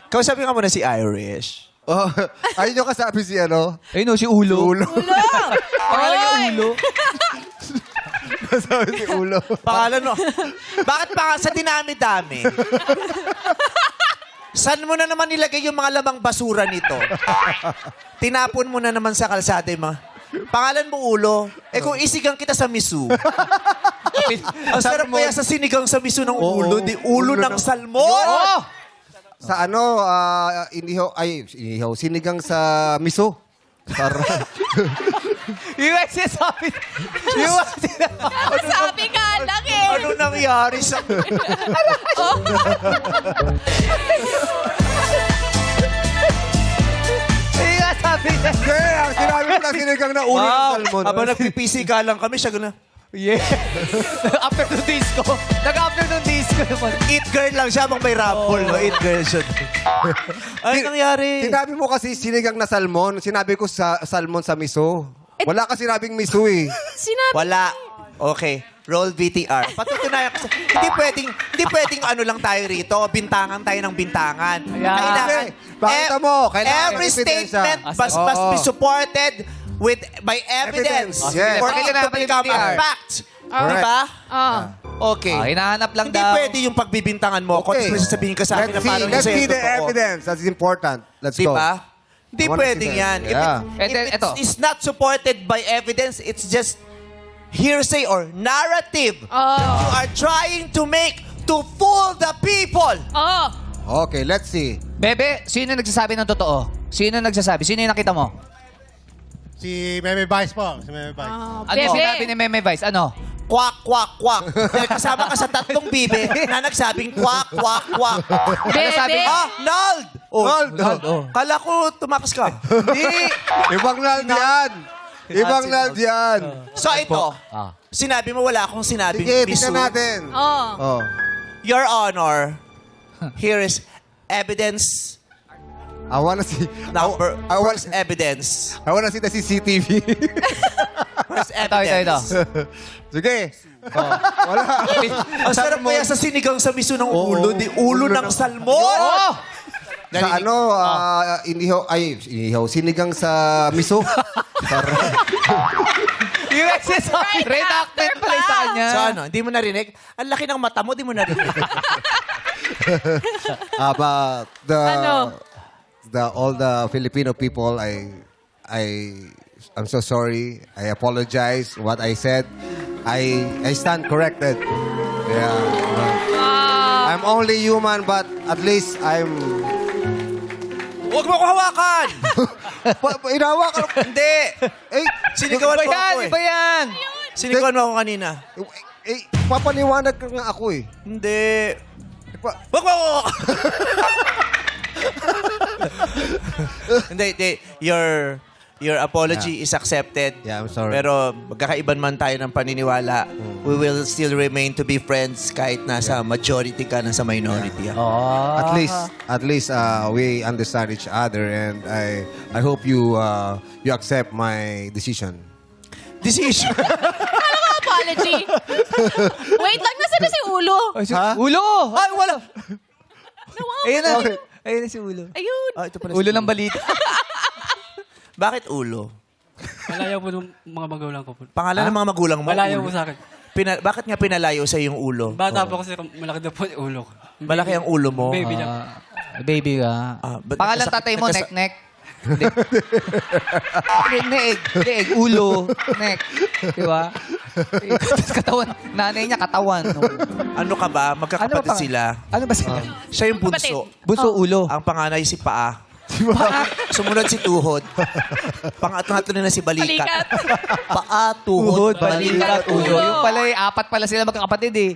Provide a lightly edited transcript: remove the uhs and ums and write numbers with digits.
Kausapin ka muna si Irish. Oh, ayun yung kasabi si ano? Ayun o, si Ulo. Ulo. Pangalan niya Ulo. Kasabi si Ulo. Pangalan mo. Bakit pa sa dinami-dami? Saan mo na naman nilagay yung mga lamang basura nito? Tinapon mo na naman sa kalsada yung mga... Pangalan mo Ulo. Eh kung isigang kita sa misu. Ang sarap kaya sa sinigang sa misu ng ulo. Di ulo ng salmon. Oh! Sa ano, sinigang sa miso. Sarap. Yung sabi. Sabi ka lang eh. Ano nangyari sa... Yung sabi niya. Kaya, sinabi mo na sinigang na ulo ng salmon. Habang nagpipisi ka lang kami, siya gano'n. Yeah. After nung disco. Nag-after nung disco naman. Eat girl lang siya habang may raffle. No? Eat girl siya. Ano nangyari? Sinabi mo kasi sinigang na salmon. Sinabi ko sa salmon sa miso. Wala ka sinabing miso eh. Sinabi. Wala. Okay. Roll VTR. Patutunayan ko. Hindi pwedeng ano lang tayo rito. Bintangan tayo ng bintangan. Hindi. Bakit mo? Kailangan every ebidensya. statement must be supported by evidence. Yes. For Okay it na to natin yung become a VTR. fact. Alright. Diba? Oh. Okay. Hinahanap lang Hindi daw. pwede yung pagbibintangan mo. Okay. Kung sasabihin ka sa akin na parang Let's see sa'yo the totoo. evidence. That's important. Let's go. Diba? Hindi I wanna pwedeng see that. yan. Yeah. Ito. It's not supported by evidence, it's just hearsay or narrative you are trying to make to fool the people. Oh. Okay, let's see. Bebe, sino nagsasabi ng totoo? Sino nagsasabi? Sino yung nakita mo? Si Meme Vice po. Si Meme Vice. Ano sinabi ni Meme Vice? Ano? Kwak, kwak, kwak. Dahil kasama ka sa tatlong bibe na nagsabing kwak, kwak, kwak. Ano sabi? Ah, Nald! Oh, Nald, oh. Kala ko tumakas ka. Hindi. Ibang nald yan. Ibang nald yan. So ito, Ah. sinabi mo wala akong sinabing Sige, bisu. tingnan natin. Oh. Oh. Your Honor, here is evidence I wanna see. number. I wanna, First evidence. I wanna see the CCTV. First Ito. evidence. Sige. Wala. Ang sarap kaya sa sinigang sa miso ng ulo, di ulo ng salmon. Oh! Sa ano, sinigang sa miso. Sarap. Yung sabi. Redacted pala yung sa kanya. So ano, hindi mo narinig? Ang laki ng mata mo, di mo narinig. But Ano? all the Filipino people, I'm so sorry. I apologize. What I said, I stand corrected. Yeah. I'm only human, but at least I'm. Huwag mo ko hawakan! Inawa ka. Hindi! Eh, Sinigawan mo ako Iba yan! Sinigawan mo ako kanina. papaniwanag ka nga ako eh. Hindi. Huwag mo ako! Hindi. Your apology is accepted. Yeah, I'm sorry. Pero magkakaiban man tayo ng paniniwala, we will still remain to be friends kahit nasa majority ka, nasa minority. Oh. At least we understand each other, and I hope you accept my decision. Decision. Apology. Wait lang, nasa na si Ulo? Ha? Ulo! Ay, wala. Ayun na. Okay. Ayun na si Ulo. Ayun. Ah, ito pala Ulo si ng balita. Bakit ulo? Malayo po ng mga magulang ko po. Pangalan ng mga magulang mo? Malayo Ulo. po sa akin. Bakit nga pinalayo sa yung ulo? Bata po kasi malaki na po yung ulo ko. Malaki ang ulo mo? Baby lang. Baby ka. Ba't Pangalan nagkasakit- tatay mo, nagkasa- nek-nek. Neeg. Ulo. Nek. Diba? Tapos katawan. Nanay niya, katawan. Ano ka ba? Magkakapatid sila. Ano ba sila? Siya yung bunso. Bunso, ulo. Ang panganay si Paa. Sumunod si Tuhod. Pangatlo na si Balikat. Balikat. Paa, Tuhod, Balikat, Balikat, ulo. ulo. Yung pala, apat pala sila magkakapatid eh.